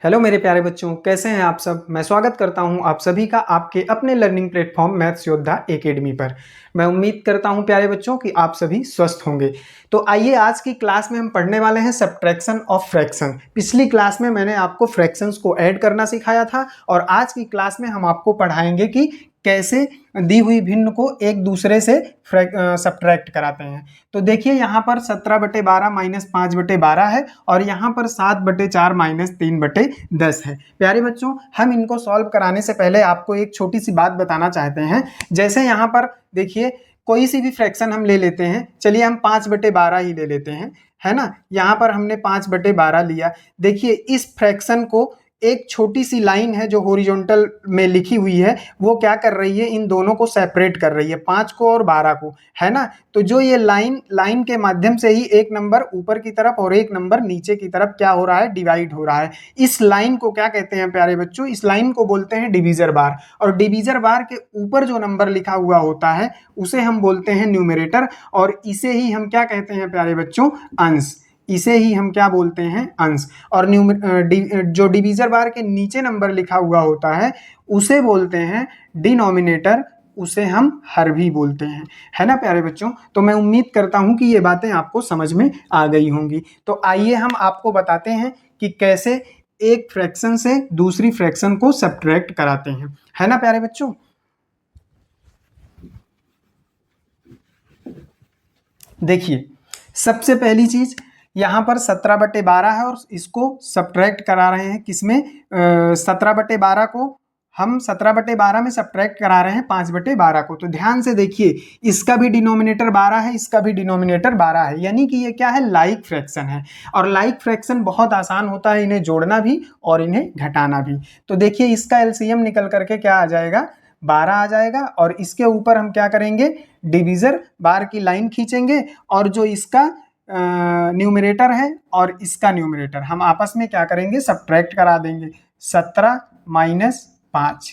Hello मेरे प्यारे बच्चों, कैसे हैं आप सब। मैं स्वागत करता हूं आप सभी का आपके अपने लर्निंग प्लेटफॉर्म मैथ्स योद्धा एकेडमी पर। मैं उम्मीद करता हूं प्यारे बच्चों कि आप सभी स्वस्थ होंगे। तो आइए आज की क्लास में हम पढ़ने वाले हैं सब्ट्रैक्शन ऑफ फ्रैक्शन। पिछली क्लास में मैंने आपको फ्रैक्शंस को ऐड करना सिखाया था और आज की क्लास में हम आपको पढ़ाएंगे कि कैसे दी हुई भिन्न को एक दूसरे से सब्ट्रैक्ट कराते हैं। तो देखिए यहाँ पर 17/12 -5/12 है और यहाँ पर 7/4 -3/10 है। प्यारे बच्चों, हम इनको सॉल्व कराने से पहले आपको एक छोटी सी बात बताना चाहते हैं। जैसे यहाँ पर देखिए कोई सी भी फ्रैक्शन हम ले लेते हैं, चलिए हम 5/12 ही ले लेते हैं, है ना। यहाँ पर हमने 5/12 लिया। देखिए इस फ्रैक्शन को एक छोटी सी लाइन है जो हॉरिजॉन्टल में लिखी हुई है, वो क्या कर रही है, इन दोनों को सेपरेट कर रही है, 5 को और 12 को, है ना। तो जो ये लाइन के माध्यम से ही एक नंबर ऊपर की तरफ और एक नंबर नीचे की तरफ क्या हो रहा है, डिवाइड हो रहा है। इस लाइन को क्या कहते हैं प्यारे बच्चों, इस लाइन को बोलते हैं डिवीजर बार। और डिवीजर बार के ऊपर जो नंबर लिखा हुआ होता है उसे हम बोलते हैं न्यूमरेटर, और इसे ही हम क्या कहते हैं प्यारे बच्चों, अंश। इसे ही हम क्या बोलते हैं, अंश। और जो डिवीजर बार के नीचे नंबर लिखा हुआ होता है उसे बोलते हैं डिनोमिनेटर, उसे हम हर भी बोलते हैं, है ना प्यारे बच्चों। तो मैं उम्मीद करता हूं कि ये बातें आपको समझ में आ गई होंगी। तो आइए हम आपको बताते हैं कि कैसे एक फ्रैक्शन से दूसरी फ्रैक्शन को सब्ट्रैक्ट कराते हैं, है ना प्यारे बच्चों। देखिए सबसे पहली चीज, यहाँ पर 17/12 है और इसको सब्ट्रैक्ट करा रहे हैं किसमें, 17/12 को हम 17/12 में सब्ट्रैक्ट करा रहे हैं 5/12 को। तो ध्यान से देखिए, इसका भी डिनोमिनेटर 12 है, इसका भी डिनोमिनेटर 12 है, यानी कि ये क्या है, लाइक फ्रैक्शन है। और लाइक फ्रैक्शन बहुत आसान होता है इन्हें जोड़ना भी और इन्हें घटाना भी। तो देखिए इसका एलसीएम निकल करके क्या आ जाएगा, 12 आ जाएगा। और इसके ऊपर हम क्या करेंगे, डिवीजर बार की लाइन खींचेंगे और जो इसका न्यूमरेटर है और इसका न्यूमरेटर हम आपस में क्या करेंगे, सब्ट्रैक्ट करा देंगे। 17 - 5।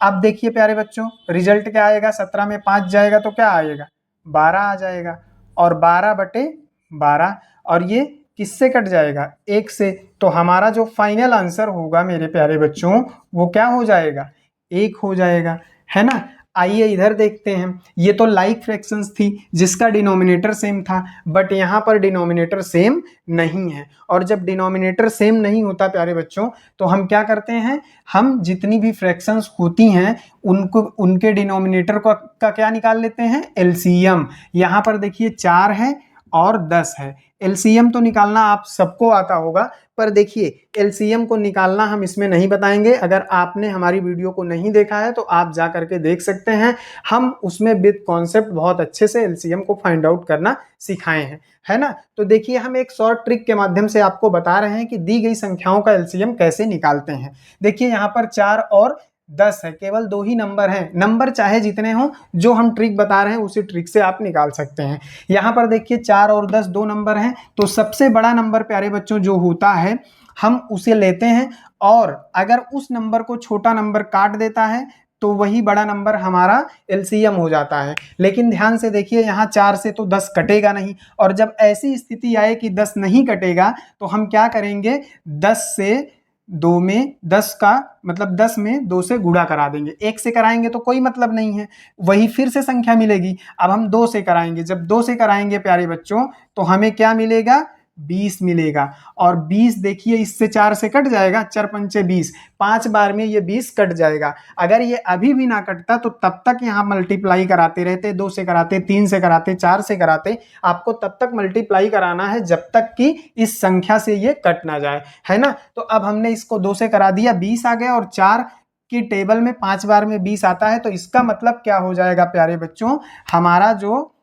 अब देखिए प्यारे बच्चों रिजल्ट क्या आएगा, 17 में 5 जाएगा तो क्या आएगा, 12 आ जाएगा। और 12/12, और ये किससे कट जाएगा, 1 से। तो हमारा जो फाइनल आंसर होगा मेरे प्यारे बच्चों वो क्या हो जाएगा, 1 हो जाएगा, है ना। आइए इधर देखते हैं, ये तो लाइक फ्रैक्शंस थी जिसका डिनोमिनेटर सेम था, बट यहाँ पर डिनोमिनेटर सेम नहीं है। और जब डिनोमिनेटर सेम नहीं होता प्यारे बच्चों तो हम क्या करते हैं, हम जितनी भी फ्रैक्शंस होती हैं उनको उनके डिनोमिनेटर का क्या निकाल लेते हैं, एलसीएम। यहाँ पर देखिए 4 है और 10 है। एलसीएम तो निकालना आप सबको आता होगा, पर देखिए एलसीएम को निकालना हम इसमें नहीं बताएंगे। अगर आपने हमारी वीडियो को नहीं देखा है तो आप जा करके देख सकते हैं, हम उसमें विद कॉन्सेप्ट बहुत अच्छे से एलसीएम को फाइंड आउट करना सिखाए हैं, है ना। तो देखिए हम एक शॉर्ट ट्रिक के माध्यम से आपको बता रहे हैं कि दी गई संख्याओं का एलसीएम कैसे निकालते हैं। देखिए यहाँ पर 4 और 10 है, केवल 2 ही नंबर हैं, नंबर चाहे जितने हों, जो हम ट्रिक बता रहे हैं उसी ट्रिक से आप निकाल सकते हैं। यहाँ पर देखिए 4 और 10 2 नंबर हैं, तो सबसे बड़ा नंबर प्यारे बच्चों जो होता है हम उसे लेते हैं, और अगर उस नंबर को छोटा नंबर काट देता है तो वही बड़ा नंबर हमारा एलसीएम हो जाता है। लेकिन ध्यान से देखिए यहाँ 4 से तो 10 कटेगा नहीं, और जब ऐसी स्थिति आए कि 10 नहीं कटेगा तो हम क्या करेंगे, 10 से 2 में 10 का मतलब 10 में 2 से गुणा करा देंगे। 1 से कराएंगे तो कोई मतलब नहीं है, वही फिर से संख्या मिलेगी। अब हम 2 से कराएंगे, जब 2 से कराएंगे प्यारे बच्चों तो हमें क्या मिलेगा, 20 मिलेगा। और 20 देखिए इससे 4 से कट जाएगा, 4 पंचे 20, 5 बार में ये 20 कट जाएगा। अगर ये अभी भी ना कटता तो तब तक यहाँ मल्टीप्लाई कराते रहते, 2 से कराते, 3 से कराते, 4 से कराते, आपको तब तक मल्टीप्लाई कराना है जब तक कि इस संख्या से ये कट ना जाए, है ना। तो अब हमने इसको 2 से करा दिया, 20 आ गया, और 4 की टेबल में 5 बार में 20 आता है, तो इसका मतलब क्या हो जाएगा प्यारे बच्चों, हमारा जो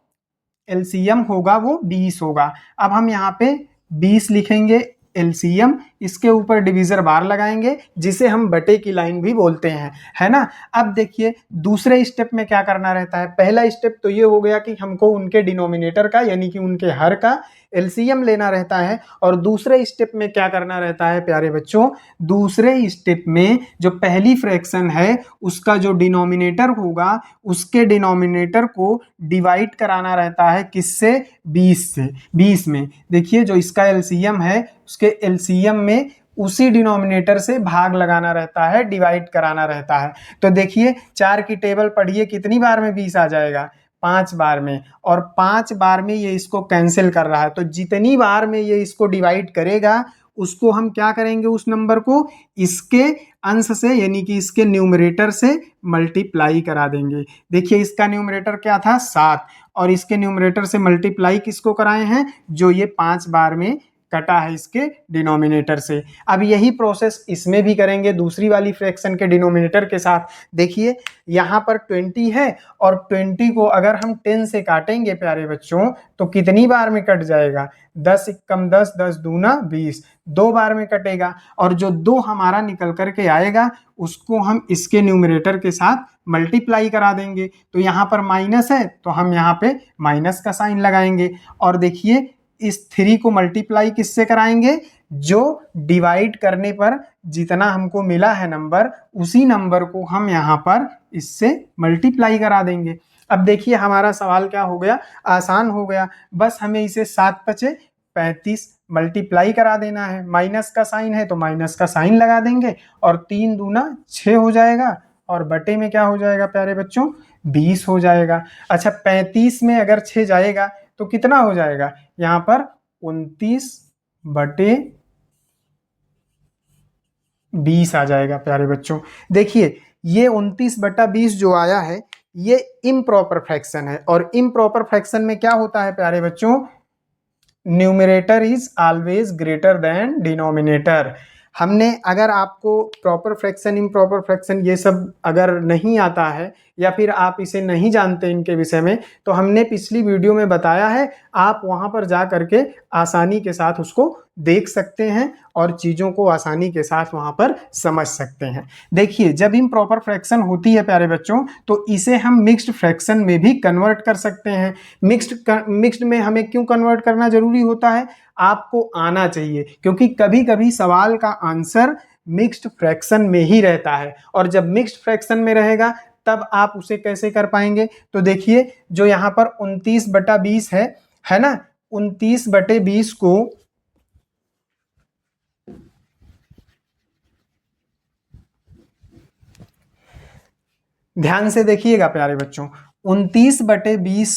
एलसीएम होगा वो 20 होगा। अब हम यहाँ पे 20 लिखेंगे एलसीएम, इसके ऊपर डिवीजर बार लगाएंगे जिसे हम बटे की लाइन भी बोलते हैं, है ना। अब देखिए दूसरे स्टेप में क्या करना रहता है, पहला स्टेप तो ये हो गया कि हमको उनके डिनोमिनेटर का यानी कि उनके हर का एलसीएम लेना रहता है। और दूसरे स्टेप में क्या करना रहता है प्यारे बच्चों, दूसरे स्टेप में जो पहली फ्रैक्शन है उसका जो डिनोमिनेटर होगा उसके डिनोमिनेटर को डिवाइड कराना रहता है, किससे, 20 से। 20 में देखिए जो इसका एलसीएम है उसके एलसीएम में उसी डिनोमिनेटर से भाग लगाना रहता है, डिवाइड कराना रहता है। तो देखिए 4 की टेबल पढ़िए, कितनी बार में 20 आ जाएगा, 5 बार में, और 5 बार में ये इसको कैंसिल कर रहा है। तो जितनी बार में ये इसको डिवाइड करेगा उसको हम क्या करेंगे, उस नंबर को इसके अंश से यानी कि इसके न्यूमरेटर से मल्टीप्लाई करा देंगे। देखिए इसका न्यूमरेटर क्या था 7, और इसके न्यूमरेटर से मल्टीप्लाई किसको कराए हैं, जो ये 5 बार में कटा है इसके डिनोमिनेटर से। अब यही प्रोसेस इसमें भी करेंगे दूसरी वाली फ्रैक्शन के डिनोमिनेटर के साथ। देखिए यहाँ पर 20 है, और 20 को अगर हम 10 से काटेंगे प्यारे बच्चों तो कितनी बार में कट जाएगा, 10 एकम 10, 10 दूना 20, 2 बार में कटेगा। और जो 2 हमारा निकल करके आएगा उसको हम इसके न्यूमरेटर के साथ मल्टीप्लाई करा देंगे। तो यहाँ पर माइनस है तो हम यहाँ पे माइनस का साइन लगाएंगे। और देखिए इस 3 को मल्टीप्लाई किससे कराएंगे, जो डिवाइड करने पर जितना हमको मिला है नंबर, उसी नंबर को हम यहाँ पर इससे मल्टीप्लाई करा देंगे। अब देखिए हमारा सवाल क्या हो गया, आसान हो गया। बस हमें इसे 7 पचे 35 मल्टीप्लाई करा देना है। माइनस का साइन है तो माइनस का साइन लगा देंगे, और 3 दूना 6 हो जाएगा, और बटे में क्या हो जाएगा प्यारे बच्चों, 20 हो जाएगा। अच्छा 35 में अगर 6 जाएगा तो कितना हो जाएगा, यहाँ पर 29 बटे 20 आ जाएगा प्यारे बच्चों। देखिए ये 29 बटा 20 जो आया है ये इम्प्रॉपर फ्रैक्शन है, और इम्प्रॉपर फ्रैक्शन में क्या होता है प्यारे बच्चों, numerator is always greater than denominator. हमने अगर आपको प्रॉपर फ्रैक्शन, इम्प्रॉपर फ्रैक्शन ये सब अगर नहीं आता है या फिर आप इसे नहीं जानते इनके विषय में, तो हमने पिछली वीडियो में बताया है, आप वहां पर जा करके आसानी के साथ उसको देख सकते हैं और चीज़ों को आसानी के साथ वहां पर समझ सकते हैं। देखिए जब इम्प्रॉपर फ्रैक्शन होती है प्यारे बच्चों तो इसे हम मिक्स्ड फ्रैक्शन में भी कन्वर्ट कर सकते हैं। मिक्स्ड में हमें क्यों कन्वर्ट करना जरूरी होता है, आपको आना चाहिए, क्योंकि कभी कभी सवाल का आंसर मिक्स्ड फ्रैक्शन में ही रहता है, और जब मिक्स्ड फ्रैक्शन में रहेगा तब आप उसे कैसे कर पाएंगे। तो देखिए जो यहाँ पर 29 बटा 20 है ना, 29 बटे 20 को ध्यान से देखिएगा प्यारे बच्चों, 29 बटे 20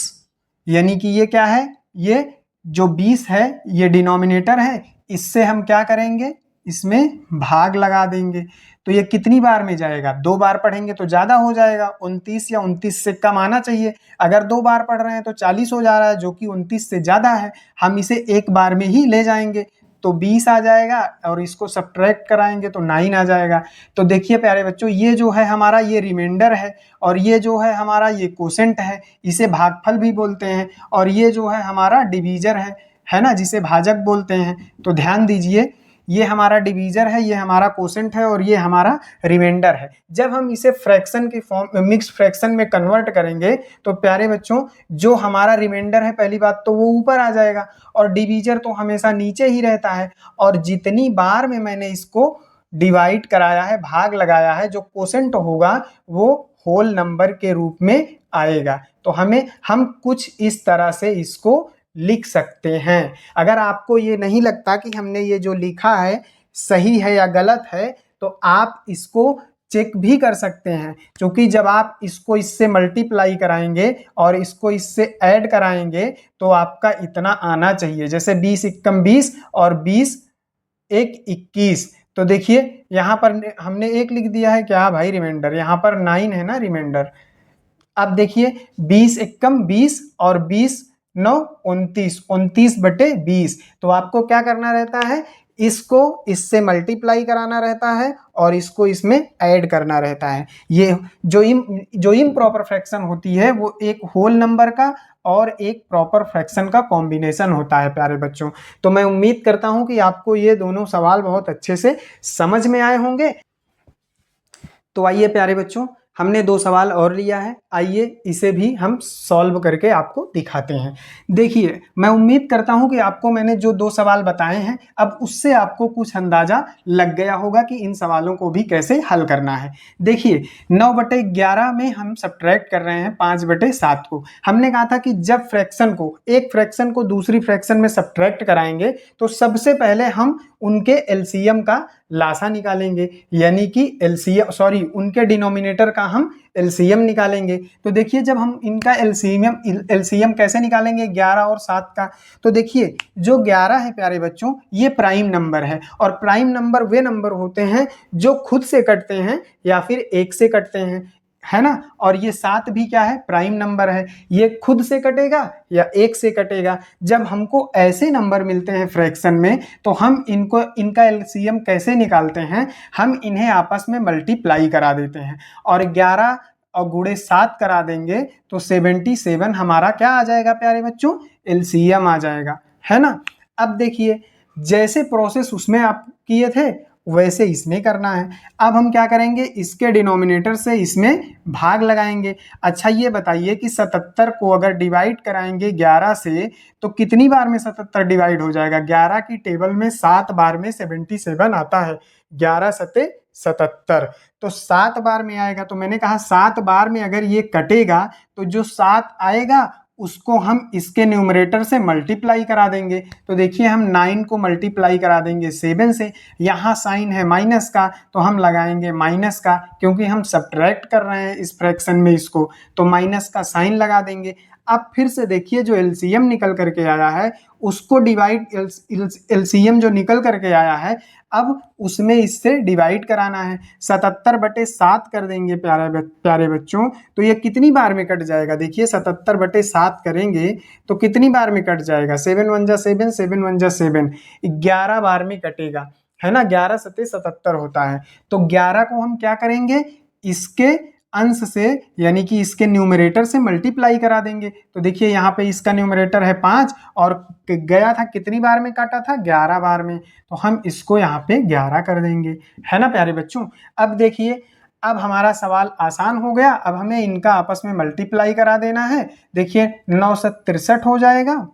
यानी कि ये क्या है, ये जो 20 है ये डिनोमिनेटर है, इससे हम क्या करेंगे, इसमें भाग लगा देंगे। तो ये कितनी बार में जाएगा, 2 बार पढ़ेंगे तो ज्यादा हो जाएगा, 29 या 29 से कम आना चाहिए। अगर 2 बार पढ़ रहे हैं तो 40 हो जा रहा है, जो कि 29 से ज्यादा है। हम इसे 1 बार में ही ले जाएंगे तो 20 आ जाएगा, और इसको सब्ट्रैक्ट कराएंगे तो 9 आ जाएगा। तो देखिए प्यारे बच्चों ये जो है हमारा ये रिमाइंडर है, और ये जो है हमारा ये कोसेंट है, इसे भागफल भी बोलते हैं, और ये जो है हमारा डिवीजर है ना, जिसे भाजक बोलते हैं। तो ध्यान दीजिए ये हमारा डिवीजर है, ये हमारा कोसेंट है, और ये हमारा रिमाइंडर है। जब हम इसे फ्रैक्शन के फॉर्म मिक्स्ड फ्रैक्शन में कन्वर्ट करेंगे तो प्यारे बच्चों जो हमारा रिमाइंडर है पहली बात तो वो ऊपर आ जाएगा, और डिवीजर तो हमेशा नीचे ही रहता है। और जितनी बार में मैंने इसको डिवाइड कराया है, भाग लगाया है, जो कोसेंट होगा वो होल नंबर के रूप में आएगा। तो हम कुछ इस तरह से इसको लिख सकते हैं। अगर आपको ये नहीं लगता कि हमने ये जो लिखा है सही है या गलत है, तो आप इसको चेक भी कर सकते हैं, क्योंकि जब आप इसको इससे मल्टीप्लाई कराएंगे और इसको इससे ऐड कराएंगे तो आपका इतना आना चाहिए। जैसे 20 एकम 20 और 20 एक 21। तो देखिए यहाँ पर हमने 1 लिख दिया है क्या भाई रिमाइंडर, यहाँ पर 9 है ना रिमाइंडर। अब देखिए 20 एकम 20 और 20 9 29, 29 बटे 20। तो आपको क्या करना रहता है, इसको इससे मल्टीप्लाई कराना रहता है और इसको इसमें ऐड करना रहता है। ये जो इम्प्रॉपर फ्रैक्शन होती है वो एक होल नंबर का और एक प्रॉपर फ्रैक्शन का कॉम्बिनेशन होता है प्यारे बच्चों। तो मैं उम्मीद करता हूं कि आपको ये दोनों सवाल बहुत अच्छे से समझ में आए होंगे। तो आइए प्यारे बच्चों हमने 2 सवाल और लिया है, आइए इसे भी हम सॉल्व करके आपको दिखाते हैं। देखिए, मैं उम्मीद करता हूं कि आपको मैंने जो 2 सवाल बताए हैं, अब उससे आपको कुछ अंदाजा लग गया होगा कि इन सवालों को भी कैसे हल करना है। देखिए, 9/11 में हम सब्ट्रैक्ट कर रहे हैं 5/7 को। हमने कहा था कि जब एक फ्रैक्शन को दूसरी फ्रैक्शन में सब्ट्रैक्ट कराएंगे, तो सबसे पहले हम उनके एलसीएम का लासा निकालेंगे, यानी कि उनके डिनोमिनेटर का हम एलसीएम निकालेंगे। तो देखिए, जब हम इनका एलसीएम कैसे निकालेंगे 11 और 7 का, तो देखिए जो 11 है प्यारे बच्चों, ये प्राइम नंबर है, और प्राइम नंबर वे नंबर होते हैं जो खुद से कटते हैं या फिर 1 से कटते हैं, है ना। और ये 7 भी क्या है, प्राइम नंबर है, ये खुद से कटेगा या 1 से कटेगा। जब हमको ऐसे नंबर मिलते हैं फ्रैक्शन में, तो हम इनका एलसीएम कैसे निकालते हैं, हम इन्हें आपस में मल्टीप्लाई करा देते हैं, और 11 और गुणे 7 करा देंगे तो 77 हमारा क्या आ जाएगा प्यारे बच्चों, एलसीएम आ जाएगा, है ना। अब देखिए, जैसे प्रोसेस उसमें आप किए थे वैसे इसमें करना है। अब हम क्या करेंगे, इसके डिनोमिनेटर से इसमें भाग लगाएंगे। अच्छा ये बताइए कि 77 को अगर डिवाइड कराएंगे 11 से, तो कितनी बार में 77 डिवाइड हो जाएगा। 11 की टेबल में 7 बार में 77 आता है, 11 सते 77, तो 7 बार में आएगा। तो मैंने कहा 7 बार में अगर ये कटेगा, तो जो 7 आएगा उसको हम इसके न्यूमरेटर से मल्टीप्लाई करा देंगे। तो देखिए, हम 9 को मल्टीप्लाई करा देंगे 7 से, यहाँ साइन है माइनस का, तो हम लगाएंगे माइनस का, क्योंकि हम सब्ट्रैक्ट कर रहे हैं इस फ्रैक्शन में इसको, तो माइनस का साइन लगा देंगे। अब फिर से देखिए, जो एलसीएम निकल करके आया है उसको एलसीएम जो निकल करके आया है, अब उसमें इससे डिवाइड कराना है। 77/7 कर देंगे प्यारे बच्चों, तो ये कितनी बार में कट जाएगा। देखिए, 77/7 करेंगे तो कितनी बार में कट जाएगा, 7 1 जा 7, 7 1 जा 7, 11 बार में कटेगा, है ना। 11 सते 77 होता है। तो 11 को हम क्या करेंगे, इसके अंश से यानी कि इसके न्यूमरेटर से मल्टीप्लाई करा देंगे। तो देखिए, यहाँ पे इसका न्यूमरेटर है 5 और गया था कितनी बार में काटा था, 11 बार में, तो हम इसको यहाँ पे 11 कर देंगे, है ना प्यारे बच्चों। अब देखिए, अब हमारा सवाल आसान हो गया। अब हमें इनका आपस में मल्टीप्लाई करा देना है। देखिए, 9 से 63 हो जाएगा,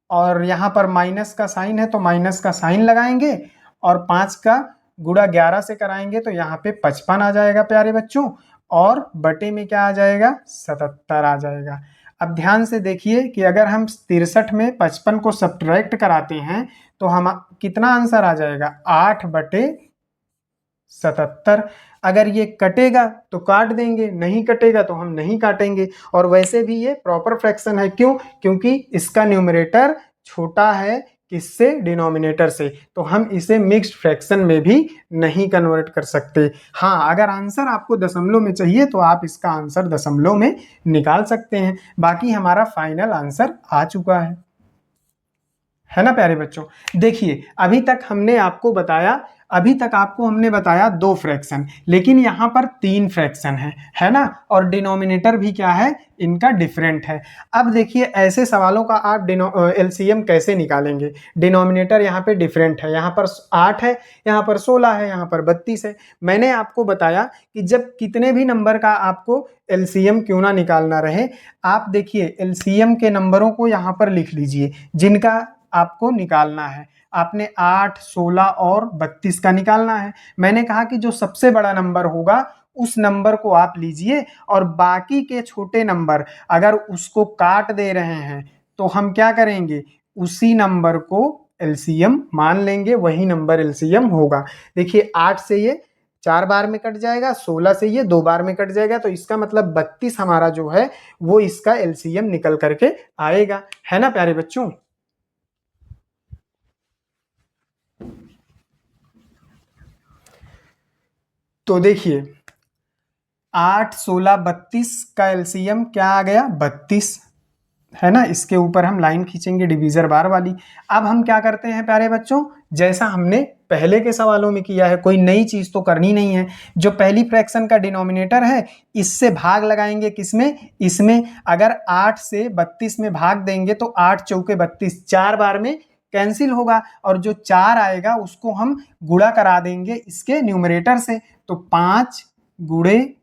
और यहाँ पर माइनस का साइन है तो माइनस का साइन लगाएंगे, और 5 का गुणा 11 से कराएंगे तो यहाँ पे 55 आ जाएगा प्यारे बच्चों, और बटे में क्या आ जाएगा, 77 आ जाएगा। अब ध्यान से देखिए कि अगर हम 63 में 55 को सब्ट्रैक्ट कराते हैं तो हम कितना आंसर आ जाएगा, 8/77। अगर ये कटेगा तो काट देंगे, नहीं कटेगा तो हम नहीं काटेंगे। और वैसे भी ये प्रॉपर फ्रैक्शन है, क्यों, क्योंकि इसका न्यूमरेटर छोटा है किससे, डिनोमिनेटर से, तो हम इसे मिक्स्ड फ्रैक्शन में भी नहीं कन्वर्ट कर सकते। हाँ, अगर आंसर आपको दशमलव में चाहिए तो आप इसका आंसर दशमलव में निकाल सकते हैं। बाकी हमारा फाइनल आंसर आ चुका है ना प्यारे बच्चों। देखिए, अभी तक आपको हमने बताया 2 फ्रैक्शन, लेकिन यहाँ पर 3 फ्रैक्शन है ना, और डिनोमिनेटर भी क्या है, इनका डिफरेंट है। अब देखिए, ऐसे सवालों का आप एलसीएम कैसे निकालेंगे। डिनोमिनेटर यहाँ पे डिफरेंट है, यहाँ पर 8 है, यहाँ पर 16 है, यहाँ पर 32 है। मैंने आपको बताया कि जब कितने भी नंबर का आपको एलसीएम क्यों ना निकालना रहे, आप देखिए एलसीएम के नंबरों को यहाँ पर लिख लीजिए जिनका आपको निकालना है। आपने 8, 16 और 32 का निकालना है। मैंने कहा कि जो सबसे बड़ा नंबर होगा उस नंबर को आप लीजिए, और बाकी के छोटे नंबर अगर उसको काट दे रहे हैं तो हम क्या करेंगे, उसी नंबर को एलसीएम मान लेंगे, वही नंबर एलसीएम होगा। देखिए, 8 से ये 4 बार में कट जाएगा, 16 से ये 2 बार में कट जाएगा, तो इसका मतलब 32 हमारा जो है वो इसका एलसीएम निकल करके आएगा, है ना प्यारे बच्चों। तो देखिए, 8, 16, 32 का एलसीएम क्या आ गया, 32, है ना। इसके ऊपर हम लाइन खींचेंगे डिवीजर बार वाली। अब हम क्या करते हैं प्यारे बच्चों, जैसा हमने पहले के सवालों में किया है, कोई नई चीज तो करनी नहीं है। जो पहली फ्रैक्शन का डिनोमिनेटर है इससे भाग लगाएंगे, किसमें, इसमें। अगर 8 से 32 में भाग देंगे तो 8 चौके 32, 4 बार में कैंसिल होगा, और जो 4 आएगा उसको हम गुणा करा देंगे इसके न्यूमरेटर से। तो 5 गुणे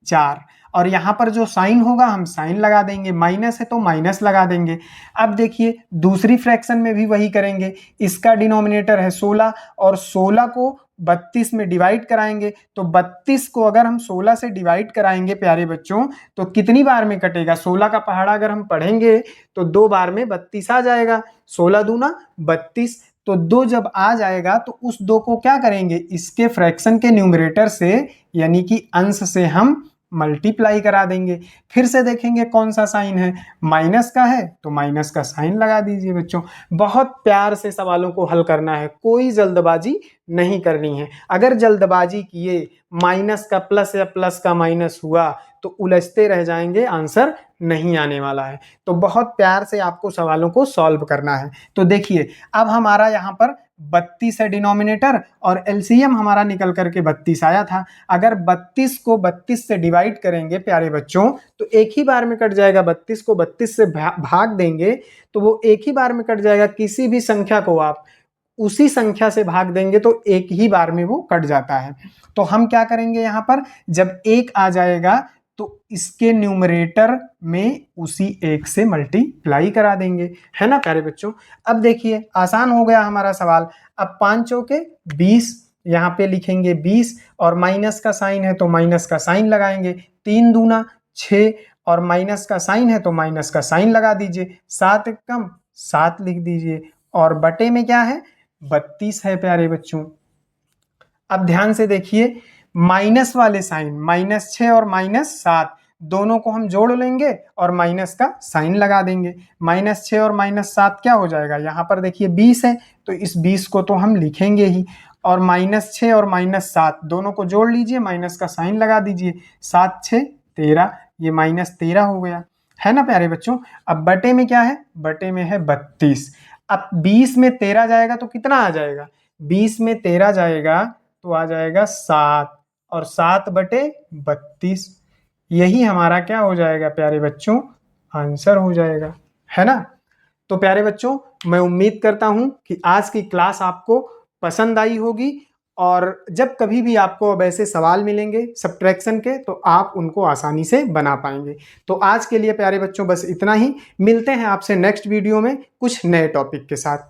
4, और यहाँ पर जो साइन होगा हम साइन लगा देंगे, माइनस है तो माइनस लगा देंगे। अब देखिए दूसरी फ्रैक्शन में भी वही करेंगे। इसका डिनोमिनेटर है 16 और 16 को 32 में डिवाइड कराएंगे, तो 32 को अगर हम 16 से डिवाइड कराएंगे प्यारे बच्चों तो कितनी बार में कटेगा? 16 का पहाड़ा अगर हम पढ़ेंगे तो 2 बार में 32 आ जाएगा। 16 दूना 32, तो 2 जब आ जाएगा तो उस 2 को क्या करेंगे? इसके फ्रैक्शन के न्यूमरेटर से यानी कि अंश से हम मल्टीप्लाई करा देंगे। फिर से देखेंगे कौन सा साइन है, माइनस का है तो माइनस का साइन लगा दीजिए बच्चों। बहुत प्यार से सवालों को हल करना है, कोई जल्दबाजी नहीं करनी है। अगर जल्दबाजी किए, माइनस का प्लस या प्लस का माइनस हुआ तो उलझते रह जाएंगे, आंसर नहीं आने वाला है। तो बहुत प्यार से आपको सवालों को सॉल्व करना है। तो देखिए अब हमारा यहाँ पर 32 है डिनोमिनेटर और एलसीएम हमारा निकल करके 32 आया था। अगर 32 को 32 से डिवाइड करेंगे प्यारे बच्चों तो एक ही बार में कट जाएगा। 32 को 32 से भाग देंगे तो वो एक ही बार में कट जाएगा। किसी भी संख्या को आप उसी संख्या से भाग देंगे तो एक ही बार में वो कट जाता है। तो हम क्या करेंगे यहाँ पर, जब 1 आ जाएगा तो इसके न्यूमरेटर में उसी 1 से मल्टीप्लाई करा देंगे, है ना प्यारे बच्चों। अब देखिए आसान हो गया हमारा सवाल। अब 5 चौके 20, यहाँ पे लिखेंगे 20 और माइनस का साइन है तो माइनस का साइन लगाएंगे। 3 दूना 6 और माइनस का साइन है तो माइनस का साइन लगा दीजिए। 7 कम 7 लिख दीजिए और बटे में क्या है? 32 है प्यारे बच्चों। अब ध्यान से देखिए माइनस वाले साइन, -6 और -7 दोनों को हम जोड़ लेंगे और माइनस का साइन लगा देंगे। -6 और -7 क्या हो जाएगा? यहाँ पर देखिए 20 है तो इस 20 को तो हम लिखेंगे ही, और -6 और -7 दोनों को जोड़ लीजिए, माइनस का साइन लगा दीजिए। 7 6 13, ये -13 हो गया, है ना प्यारे बच्चों। अब बटे में क्या है? बटे में है 32। अब 20 में 13 जाएगा तो कितना आ जाएगा? 20 में 13 जाएगा तो आ जाएगा 7 और 7 बटे 32। यही हमारा क्या हो जाएगा प्यारे बच्चों? आंसर हो जाएगा, है ना। तो प्यारे बच्चों मैं उम्मीद करता हूं कि आज की क्लास आपको पसंद आई होगी, और जब कभी भी आपको अब ऐसे सवाल मिलेंगे सब्ट्रैक्शन के तो आप उनको आसानी से बना पाएंगे। तो आज के लिए प्यारे बच्चों बस इतना ही। मिलते हैं आपसे नेक्स्ट वीडियो में कुछ नए टॉपिक के साथ।